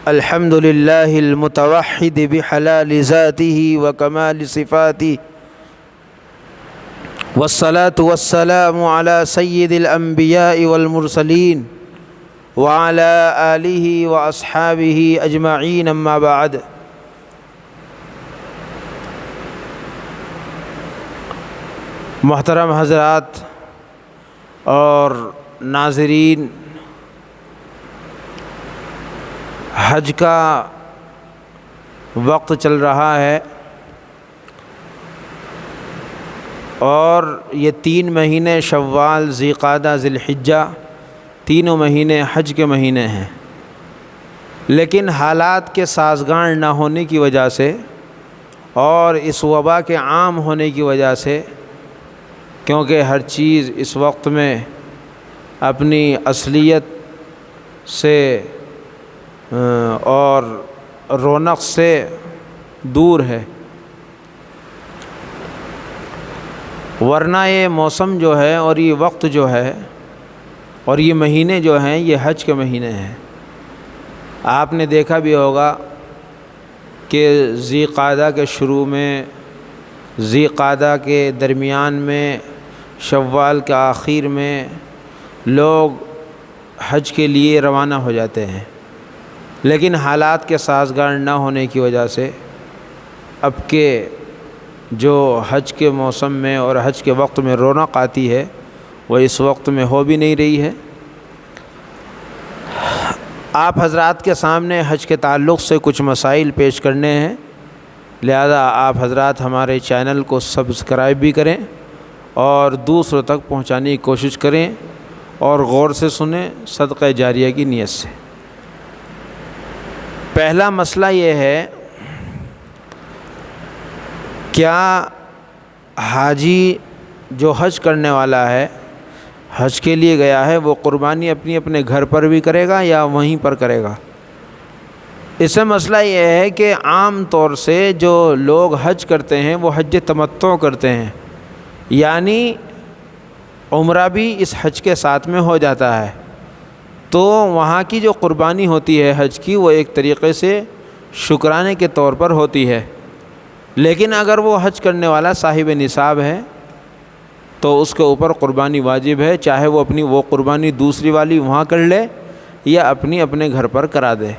الحمد لله المتوحد بحلال ذاته وكمال صفاته، والصلاة والسلام على سيد الأنبياء والمرسلين وعلى آله وأصحابه أجمعين، أما بعد۔ محترم حضرات اور ناظرین، حج کا وقت چل رہا ہے اور یہ 3 مہینے شوال، ذی قعدہ، ذی الحجہ، تینوں مہینے حج کے مہینے ہیں، لیکن حالات کے سازگار نہ ہونے کی وجہ سے اور اس وبا کے عام ہونے کی وجہ سے، کیونکہ ہر چیز اس وقت میں اپنی اصلیت سے اور رونق سے دور ہے، ورنہ یہ موسم جو ہے اور یہ وقت جو ہے اور یہ مہینے جو ہیں یہ حج کے مہینے ہیں۔ آپ نے دیکھا بھی ہوگا کہ ذی قعدہ کے شروع میں، ذی قعدہ کے درمیان میں، شوال کے آخر میں لوگ حج کے لیے روانہ ہو جاتے ہیں، لیکن حالات کے سازگار نہ ہونے کی وجہ سے اب کے جو حج کے موسم میں اور حج کے وقت میں رونق آتی ہے وہ اس وقت میں ہو بھی نہیں رہی ہے۔ آپ حضرات کے سامنے حج کے تعلق سے کچھ مسائل پیش کرنے ہیں، لہذا آپ حضرات ہمارے چینل کو سبسکرائب بھی کریں اور دوسروں تک پہنچانے کی کوشش کریں اور غور سے سنیں صدقہ جاریہ کی نیت سے۔ پہلا مسئلہ یہ ہے، کیا حاجی جو حج کرنے والا ہے، حج کے لیے گیا ہے، وہ قربانی اپنے گھر پر بھی کرے گا یا وہیں پر کرے گا؟ اس سے مسئلہ یہ ہے کہ عام طور سے جو لوگ حج کرتے ہیں وہ حج تمتع کرتے ہیں، یعنی عمرہ بھی اس حج کے ساتھ میں ہو جاتا ہے، تو وہاں کی جو قربانی ہوتی ہے حج کی وہ ایک طریقے سے شکرانے کے طور پر ہوتی ہے۔ لیکن اگر وہ حج کرنے والا صاحب نصاب ہے تو اس کے اوپر قربانی واجب ہے، چاہے وہ اپنی وہ قربانی دوسری والی وہاں کر لے یا اپنے گھر پر کرا دے،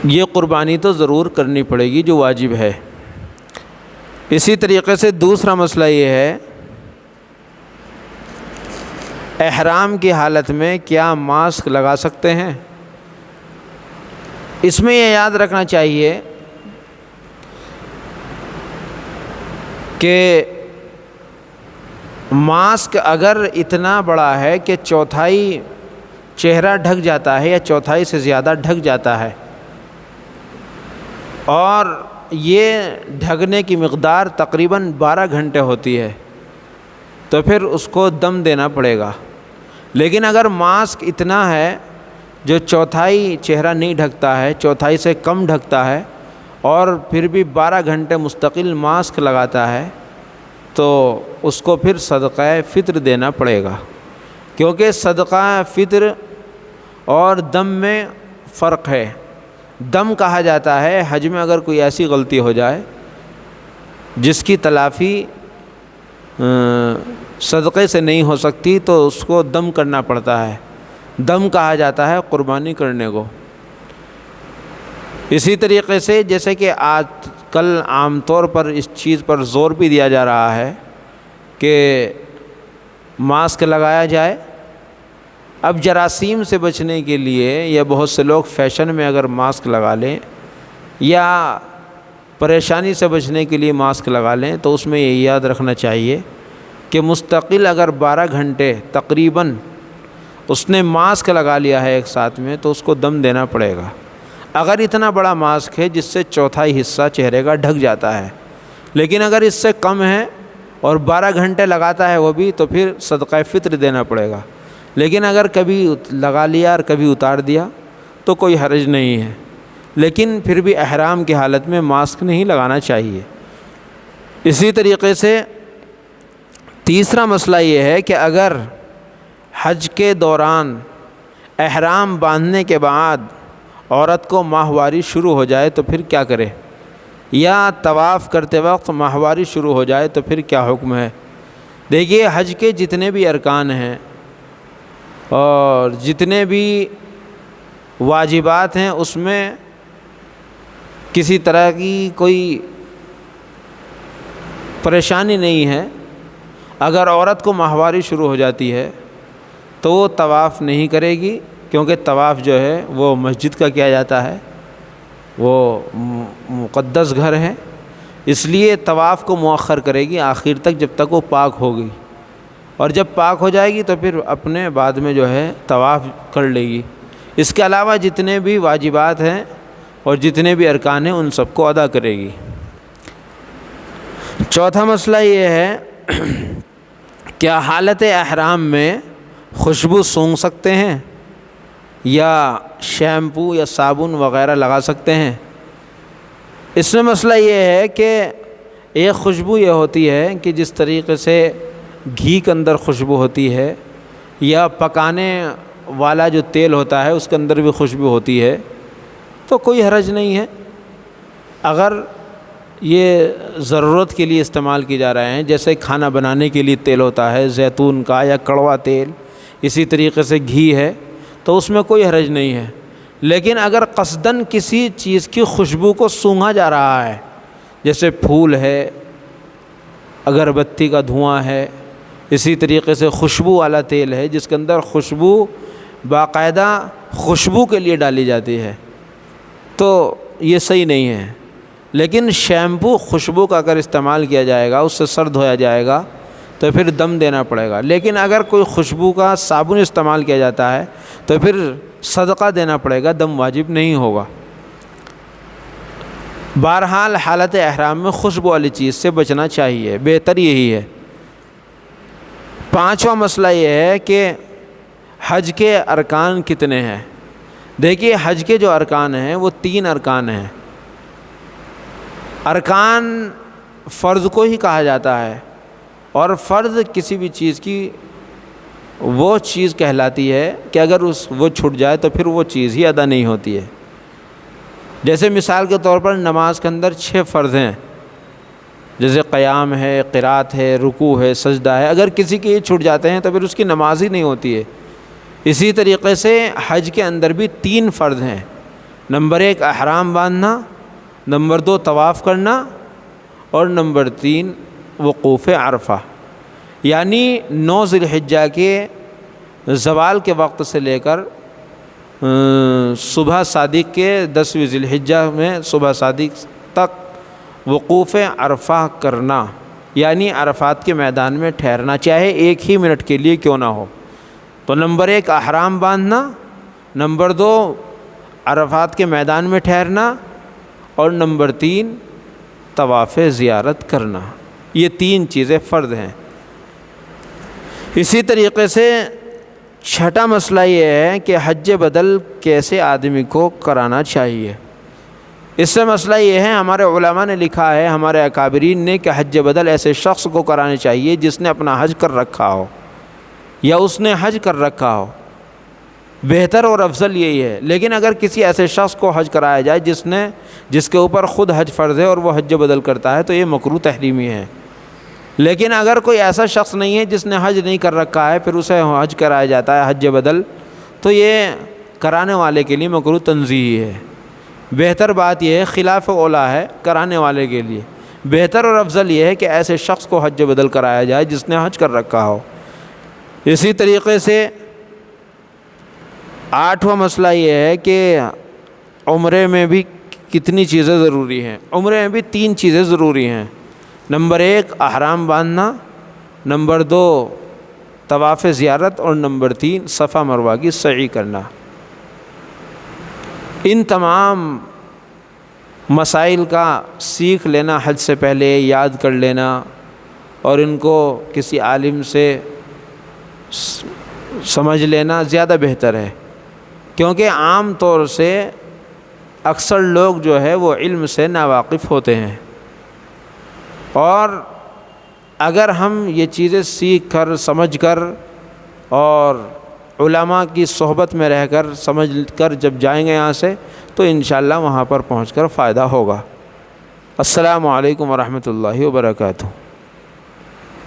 یہ قربانی تو ضرور کرنی پڑے گی جو واجب ہے۔ اسی طریقے سے دوسرا مسئلہ یہ ہے، احرام کی حالت میں کیا ماسک لگا سکتے ہیں؟ اس میں یہ یاد رکھنا چاہیے کہ ماسک اگر اتنا بڑا ہے کہ چوتھائی چہرہ ڈھک جاتا ہے یا چوتھائی سے زیادہ ڈھک جاتا ہے اور یہ ڈھکنے کی مقدار تقریباً 12 گھنٹے ہوتی ہے تو پھر اس کو دم دینا پڑے گا۔ لیکن اگر ماسک اتنا ہے جو چوتھائی چہرہ نہیں ڈھکتا ہے، چوتھائی سے کم ڈھکتا ہے اور پھر بھی 12 گھنٹے مستقل ماسک لگاتا ہے تو اس کو پھر صدقہ فطر دینا پڑے گا، کیونکہ صدقہ فطر اور دم میں فرق ہے۔ دم کہا جاتا ہے حج میں اگر کوئی ایسی غلطی ہو جائے جس کی تلافی صدقے سے نہیں ہو سکتی تو اس کو دم کرنا پڑتا ہے، دم کہا جاتا ہے قربانی کرنے کو۔ اسی طریقے سے جیسے کہ آج کل عام طور پر اس چیز پر زور بھی دیا جا رہا ہے کہ ماسک لگایا جائے، اب جراثیم سے بچنے کے لیے یا بہت سے لوگ فیشن میں اگر ماسک لگا لیں یا پریشانی سے بچنے کے لیے ماسک لگا لیں تو اس میں یہ یاد رکھنا چاہیے کہ مستقل اگر 12 گھنٹے تقریباً اس نے ماسک لگا لیا ہے ایک ساتھ میں تو اس کو دم دینا پڑے گا، اگر اتنا بڑا ماسک ہے جس سے چوتھائی حصہ چہرے کا ڈھک جاتا ہے۔ لیکن اگر اس سے کم ہے اور 12 گھنٹے لگاتا ہے وہ بھی تو پھر صدقہ فطر دینا پڑے گا۔ لیکن اگر کبھی لگا لیا اور کبھی اتار دیا تو کوئی حرج نہیں ہے، لیکن پھر بھی احرام کی حالت میں ماسک نہیں لگانا چاہیے۔ اسی طریقے سے تیسرا مسئلہ یہ ہے کہ اگر حج کے دوران احرام باندھنے کے بعد عورت کو ماہواری شروع ہو جائے تو پھر کیا کرے، یا طواف کرتے وقت ماہواری شروع ہو جائے تو پھر کیا حکم ہے؟ دیکھیے، حج کے جتنے بھی ارکان ہیں اور جتنے بھی واجبات ہیں اس میں کسی طرح کی کوئی پریشانی نہیں ہے۔ اگر عورت کو ماہواری شروع ہو جاتی ہے تو وہ طواف نہیں کرے گی، کیونکہ طواف جو ہے وہ مسجد کا کیا جاتا ہے، وہ مقدس گھر ہے، اس لیے طواف کو مؤخر کرے گی آخر تک جب تک وہ پاک ہوگی، اور جب پاک ہو جائے گی تو پھر اپنے بعد میں جو ہے طواف کر لے گی۔ اس کے علاوہ جتنے بھی واجبات ہیں اور جتنے بھی ارکان ہیں ان سب کو ادا کرے گی۔ چوتھا مسئلہ یہ ہے، کیا حالت احرام میں خوشبو سونگھ سکتے ہیں یا شیمپو یا صابن وغیرہ لگا سکتے ہیں؟ اس میں مسئلہ یہ ہے کہ ایک خوشبو یہ ہوتی ہے کہ جس طریقے سے گھی کے اندر خوشبو ہوتی ہے یا پکانے والا جو تیل ہوتا ہے اس کے اندر بھی خوشبو ہوتی ہے، تو کوئی حرج نہیں ہے اگر یہ ضرورت کے لیے استعمال کی جا رہے ہیں، جیسے کھانا بنانے کے لیے تیل ہوتا ہے زیتون کا یا کڑوا تیل، اسی طریقے سے گھی ہے، تو اس میں کوئی حرج نہیں ہے۔ لیکن اگر قصداً کسی چیز کی خوشبو کو سونگھا جا رہا ہے، جیسے پھول ہے، اگربتی کا دھواں ہے، اسی طریقے سے خوشبو والا تیل ہے جس کے اندر خوشبو باقاعدہ خوشبو کے لیے ڈالی جاتی ہے، تو یہ صحیح نہیں ہے۔ لیکن شیمپو خوشبو کا اگر استعمال کیا جائے گا، اس سے سر دھویا جائے گا تو پھر دم دینا پڑے گا۔ لیکن اگر کوئی خوشبو کا صابن استعمال کیا جاتا ہے تو پھر صدقہ دینا پڑے گا، دم واجب نہیں ہوگا۔ بہرحال حالت احرام میں خوشبو والی چیز سے بچنا چاہیے، بہتر یہی ہے۔ پانچواں مسئلہ یہ ہے کہ حج کے ارکان کتنے ہیں؟ دیکھیے، حج کے جو ارکان ہیں وہ 3 ارکان ہیں۔ ارکان فرض کو ہی کہا جاتا ہے، اور فرض کسی بھی چیز کی وہ چیز کہلاتی ہے کہ اگر وہ چھوٹ جائے تو پھر وہ چیز ہی ادا نہیں ہوتی ہے۔ جیسے مثال کے طور پر نماز کے اندر 6 فرض ہیں، جیسے قیام ہے، قرات ہے، رکوع ہے، سجدہ ہے، اگر کسی کے یہ چھوٹ جاتے ہیں تو پھر اس کی نماز ہی نہیں ہوتی ہے۔ اسی طریقے سے حج کے اندر بھی 3 فرض ہیں۔ نمبر 1 احرام باندھنا، نمبر 2 طواف کرنا، اور نمبر 3 وقوف عرفہ، یعنی 9 ذی الحجہ کے زوال کے وقت سے لے کر صبح صادق کے 10ویں ذی الحجہ میں صبح صادق تک وقوف عرفہ کرنا، یعنی عرفات کے میدان میں ٹھہرنا، چاہے 1 ہی منٹ کے لیے کیوں نہ ہو۔ تو نمبر 1 احرام باندھنا، نمبر 2 عرفات کے میدان میں ٹھہرنا، اور نمبر 3 طواف زیارت کرنا۔ یہ 3 چیزیں فرض ہیں۔ اسی طریقے سے چھٹا مسئلہ یہ ہے کہ حج بدل کیسے آدمی کو کرانا چاہیے۔ اس سے مسئلہ یہ ہے، ہمارے علماء نے لکھا ہے، ہمارے اکابرین نے، کہ حج بدل ایسے شخص کو کرانے چاہیے جس نے اپنا حج کر رکھا ہو یا اس نے حج کر رکھا ہو، بہتر اور افضل یہی ہے۔ لیکن اگر کسی ایسے شخص کو حج کرایا جائے جس کے اوپر خود حج فرض ہے اور وہ حج بدل کرتا ہے، تو یہ مکروہ تحریمی ہے۔ لیکن اگر کوئی ایسا شخص نہیں ہے جس نے حج نہیں کر رکھا ہے، پھر اسے حج کرایا جاتا ہے حج بدل، تو یہ کرانے والے کے لیے مکروہ تنزیہی ہے۔ بہتر بات یہ ہے، خلاف اولا ہے کرانے والے کے لیے، بہتر اور افضل یہ ہے کہ ایسے شخص کو حج بدل کرایا جائے جس نے حج کر رکھا ہو۔ اسی طریقے سے 8واں مسئلہ یہ ہے کہ عمرے میں بھی کتنی چیزیں ضروری ہیں۔ عمرے میں بھی 3 چیزیں ضروری ہیں۔ نمبر 1 احرام باندھنا، نمبر 2 طواف زیارت، اور نمبر 3 صفا مروہ کی سعی کرنا۔ ان تمام مسائل کا سیکھ لینا حج سے پہلے، یاد کر لینا، اور ان کو کسی عالم سے سمجھ لینا زیادہ بہتر ہے، کیونکہ عام طور سے اکثر لوگ جو ہے وہ علم سے ناواقف ہوتے ہیں، اور اگر ہم یہ چیزیں سیکھ کر، سمجھ کر اور علماء کی صحبت میں رہ کر سمجھ کر جب جائیں گے یہاں سے تو انشاءاللہ وہاں پر پہنچ کر فائدہ ہوگا۔ السلام علیکم ورحمۃ اللہ وبرکاتہ۔